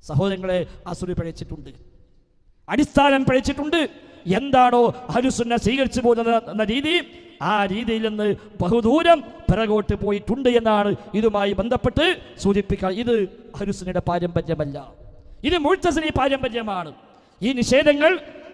സഹോദരങ്ങളെ, അസുരി പിഴച്ചിട്ടുണ്ട്, അടിസ്ഥാനം പിഴച്ചിട്ടുണ്ട്. എന്താണോ അഹ്ലുസുന്ന സ്വീകരിച്ചു പോകുന്ന രീതി, ആ രീതിയിൽ നിന്ന് ബഹുദൂരം പിറകോട്ട് പോയിട്ടുണ്ട് എന്നാണ് ഇതുമായി ബന്ധപ്പെട്ട് സൂചിപ്പിക്കുക. ഇത് അഹ്ലുസുന്നയുടെ പാരമ്പര്യമല്ല, ഇത് മുഅ്തസിലി പാരമ്പര്യമാണ്. ഈ നിഷേധങ്ങൾ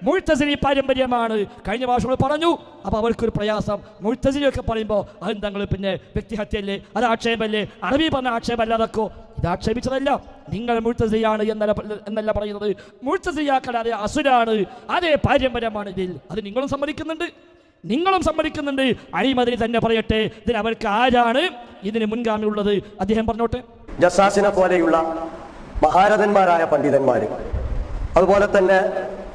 മുഅ്തസിലി പാരമ്പര്യമാണ്. കഴിഞ്ഞ ഭാഷകൾ പറഞ്ഞു. അപ്പോൾ അവർക്കൊരു പ്രയാസം, മുഅ്തസിലിയൊക്കെ പറയുമ്പോൾ അത് തങ്ങൾ പിന്നെ വ്യക്തിഹത്യല്ലേ, അത് ആക്ഷേപമല്ലേ, അറബി പറഞ്ഞ ആക്ഷേപമല്ല, അതൊക്കെ ഇത് ആക്ഷേപിച്ചതല്ല. നിങ്ങൾ മുഅ്തസിലിയാണ് എന്നല്ല പറയുന്നത്, മുഅ്തസിലിയാക്കൾ അതേ അസുരാണ്, അതേ പാരമ്പര്യമാണ് ഇതിൽ. അത് നിങ്ങളും സമ്മതിക്കുന്നുണ്ട്. അലിമദനി തന്നെ പറയട്ടെ, ഇതിന് അവർക്ക് ആരാണ് ഇതിന് മുൻഗാമി ഉള്ളത്? അദ്ദേഹം പറഞ്ഞോട്ടെ. ജസ്സാസിനെ പോലെയുള്ള മഹാരഥന്മാരായ പണ്ഡിതന്മാർ, അതുപോലെ തന്നെ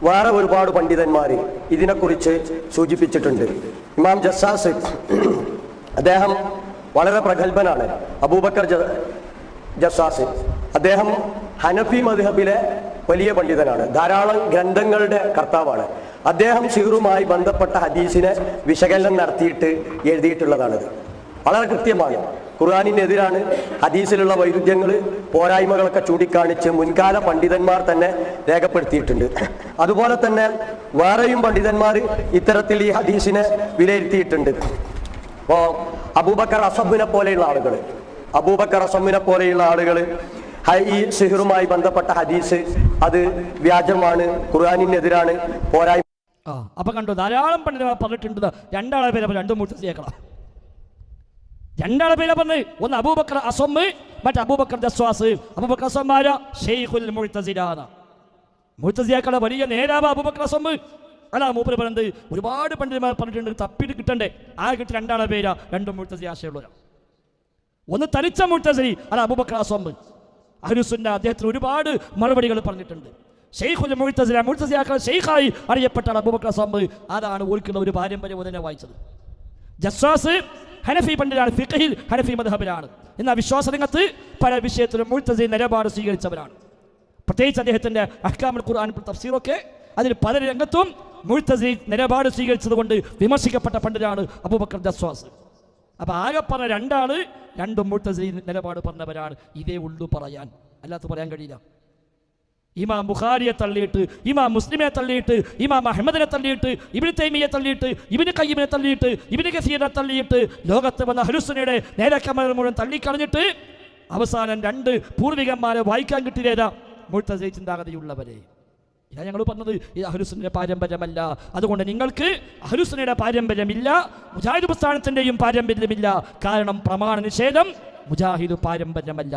വേറെ ഒരുപാട് പണ്ഡിതന്മാർ ഇതിനെക്കുറിച്ച് സൂചിപ്പിച്ചിട്ടുണ്ട്. ഇമാം ജസ്സാസ് അദ്ദേഹം വളരെ പ്രഗത്ഭനാണ്. അബൂബക്കർ ജസ്സാസ് അദ്ദേഹം ഹനഫി മദ്ഹബിലെ വലിയ പണ്ഡിതനാണ്, ധാരാളം ഗ്രന്ഥങ്ങളുടെ കർത്താവാണ്. അദ്ദേഹം സിഹ്റുമായി ബന്ധപ്പെട്ട ഹദീസിനെ വിശകലനം നടത്തിയിട്ട് എഴുതിയിട്ടുള്ളതാണിത്. വളരെ കൃത്യമാണ്. ഖുർആനിനെതിരാണ്, ഹദീസിലുള്ള വൈരുദ്ധ്യങ്ങൾ, പോരായ്മകളൊക്കെ ചൂണ്ടിക്കാണിച്ച് മുൻകാല പണ്ഡിതന്മാർ തന്നെ രേഖപ്പെടുത്തിയിട്ടുണ്ട്. അതുപോലെ തന്നെ വേറെയും പണ്ഡിതന്മാർ ഇത്തരത്തിൽ ഈ ഹദീസിനെ വിലയിരുത്തിയിട്ടുണ്ട്. അപ്പോൾ അബൂബക്കർ അസബിനെ പോലെയുള്ള ആളുകൾ ഈ സിഹ്റുമായി ബന്ധപ്പെട്ട ഹദീസ് അത് വ്യാജമാണ്, ഖുർആനിനെതിരാണ്, പോരായ്മ. അപ്പൊ കണ്ടു, ധാരാളം പണ്ഡിതന്മാർ പറഞ്ഞിട്ടുണ്ട്. രണ്ടാളെ പേരെ രണ്ടും മുഅ്തസിലിയാക്കളാ. രണ്ടാളെ പേരെ പറഞ്ഞ്, ഒന്ന് അബൂബക്കർ അസമ്മ്, മറ്റേ അബൂബക്കർ ജസ്വാസ്. അബൂബക്കർ അസമ്മാര ഷെയ്ഖുൽ മുഅ്തസിലാണ്, മുഅ്തസിലിയാക്കളുടെ വലിയ നേതാവ് അബൂബക്കർ അസമ്മ്. അല്ല, മൂപ്പര് പറഞ്ഞത് ഒരുപാട് പണ്ഡിതന്മാർ പറഞ്ഞിട്ടുണ്ട്, തപ്പിട്ട് കിട്ടണ്ടേ. ആ കിട്ടി രണ്ടാളെ പേരാ, രണ്ടും മുഅ്തസിലി ആശയമുള്ളവരാണ്. ഒന്ന് തനിച്ച മുഅ്തസിലി, അല്ല അബൂബക്കർ അസമ്മ്. അഹ്ലുസുന്ന അദ്ദേഹത്തിന് ഒരുപാട് മറുപടികൾ പറഞ്ഞിട്ടുണ്ട്. ഷെയ്ഖുൽ മുഅ്തസിലിയാക്കൾ ഷെയ്ഖായി അറിയപ്പെട്ട അബൂബക്കർ അസമ്മ്. അതാണ് ഓർക്കുന്ന ഒരു പാരമ്പര്യം തന്നെ വായിച്ചത്. ജസ്വാസ് ഹനഫി പണ്ഡിതനാണ്, ഫിഖഹിൽ ഹനഫി മദ്ഹബിലാണ്. എന്നാൽ വിശ്വാസരംഗത്ത് പല വിഷയത്തിലും മുഅ്തസിലി നിലപാട് സ്വീകരിച്ചവരാണ്. പ്രത്യേകിച്ച് അദ്ദേഹത്തിൻ്റെ അഹ്കാമുൽ ഖുർആൻ തഫ്സീറൊക്കെ അതിൽ പല രംഗത്തും മുഅ്തസിലി നിലപാട് സ്വീകരിച്ചതുകൊണ്ട് വിമർശിക്കപ്പെട്ട പണ്ഡിതനാണ് അബൂബക്കർ ജസ്വാസ്. അപ്പോൾ ആകെ പറഞ്ഞ രണ്ടാള് രണ്ടും മുഅ്തസിലി നിലപാട് പറഞ്ഞവരാണ്. ഇതേ ഉള്ളൂ പറയാൻ, അല്ലാത്ത പറയാൻ കഴിയില്ല. ഇമാം ബുഖാരിയെ തള്ളിയിട്ട്, ഇമാം മുസ്ലിമിനെ തള്ളിയിട്ട്, ഇമാം അഹ്മദിനെ തള്ളിയിട്ട്, ഇബ്നു തൈമിയെ തള്ളിയിട്ട്, ഇബ്നു ഖയ്യിമിനെ തള്ളിയിട്ട്, ഇബ്നു കസീറിനെ തള്ളിയിട്ട്, ലോകത്ത് വന്ന അഹ്ലുസുന്നയുടെ നേതാക്കന്മാരെ മുഴുവൻ തള്ളിക്കളഞ്ഞിട്ട് അവസാനം രണ്ട് പൂർവികന്മാരെ വായിക്കാൻ കിട്ടിയതാ മുഅ്തസിലി ചിന്താഗതിയുള്ളവരെ. ഇതാണ് ഞങ്ങൾ പറഞ്ഞത്, ഇത് അഹ്ലുസുന്നയുടെ പാരമ്പര്യമല്ല. അതുകൊണ്ട് നിങ്ങൾക്ക് അഹ്ലുസുന്നയുടെ പാരമ്പര്യമില്ല, മുജാഹിദ് പ്രസ്ഥാനത്തിൻ്റെയും പാരമ്പര്യമില്ല. കാരണം പ്രമാണ നിഷേധം മുജാഹിദ് പാരമ്പര്യമല്ല.